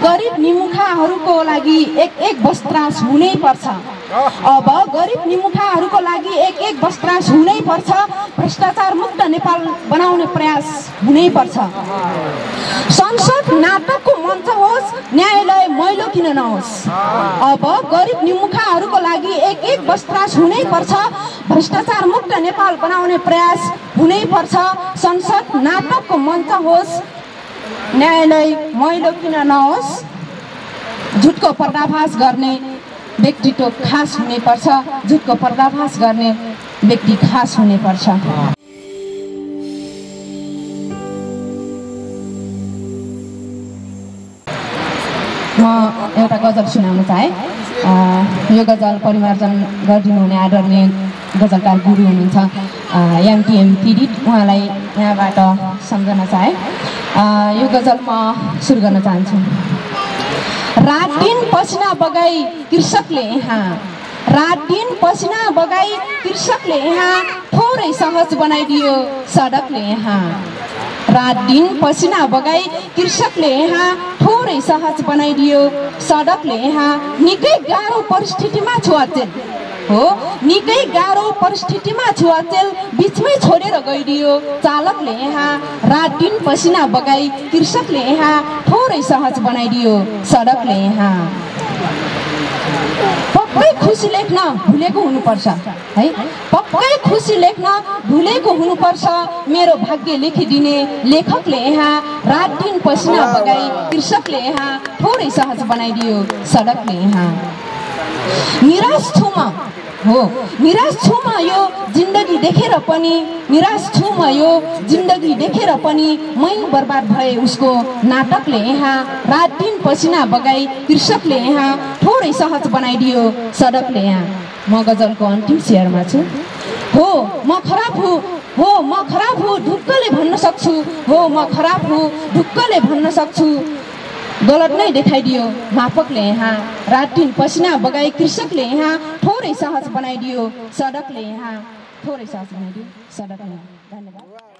गरिब निमुखाहरूको लागि एक वस्त्रांश हुनै पर्छ। अब गरिब निमुखाहरूको लागि एक वस्त्रांश हुनै पर्छ। भ्रष्टाचार मुक्त नेपाल बनाउने प्रयास हुनै पर्छ। संसद नाटकको मञ्च होस्, न्यायालय मैलो किन नहोस्। अब गरिब निमुखाहरूको लागि एक वस्त्रांश हुनै पर्छ। भ्रष्टाचार मुक्त नेपाल बनाउने प्रयास हुनै पर्छ। संसद नाटकको मञ्च होस्, न्यायालय मैलो किन नहोस्। झुटको पर्दाफास गर्ने व्यक्तित्व खास हुनै पर्छ। झुटको पर्दाफास गर्ने व्यक्ति खास हुनै पर्छ। म एउटा गजल सुनाउन चाहे। यो गजल परिमार्जन गरिदिनु हुने आदरणीय गजलकार गुरु हुनुहुन्छ एमटिएम पीडित, उहाँलाई यहाँबाट सम्झन चाहे। यो गजल म सुरु गर्न चाहन्छु। रात दिन पसिना बगाई कृषकले यहाँ, रात दिन पसिना बगाई कृषकले यहाँ थोरै सहज बनाइदियो सडकले यहाँ। रात दिन पसिना बगाई कृषकले यहाँ थोरै सहज बनाइदियो सडकले यहाँ। निकै गाह्रो परिस्थितिमा छु अचेल, हो निकै गाह्रो परिस्थितिमा छु अचेल, बिचमै छोडेर गइदियो चालकले यहाँ। रात दिन पसिना बगाई कृषकले यहाँ थोरै सहज बनाइदियो सडकले यहाँ। पक्कै खुसी लेख्न भुलेको हुनुपर्छ है, पक्कै खुसी लेख्न भुलेको हुनुपर्छ मेरो भाग्य लेखिदिने लेखकले यहाँ। रात दिन पसिना बगाई कृषकले यहाँ थोरै सहज बनाइदियो सडकले यहाँ। निराश छु म, हो निराश छु म यो जिन्दगी देखेर पनि, निराश छु म यो जिन्दगी देखेर पनि, मै बर्बाद भए उसको नाटकले यहाँ। रात दिन पसिना बगाई कृषकले यहाँ थोरै सहज बनाइदियो सडकले यहाँ। म गजलको अन्तिम शेयरमा छु। हो म खराब हुँ, हो म खराब हुँ ढुक्कले भन्न सक्छु, हो म खराब हुँ ढुक्कले भन्न सक्छु, गलत नै देखाइदियो मापकले यहाँ। रात दिन पसिना बगाई कृषकले यहाँ थोरै सहज बनाइदियो सडकले यहाँ, थोरै सहज बनाइदियो सडकले यहाँ। धन्यवाद।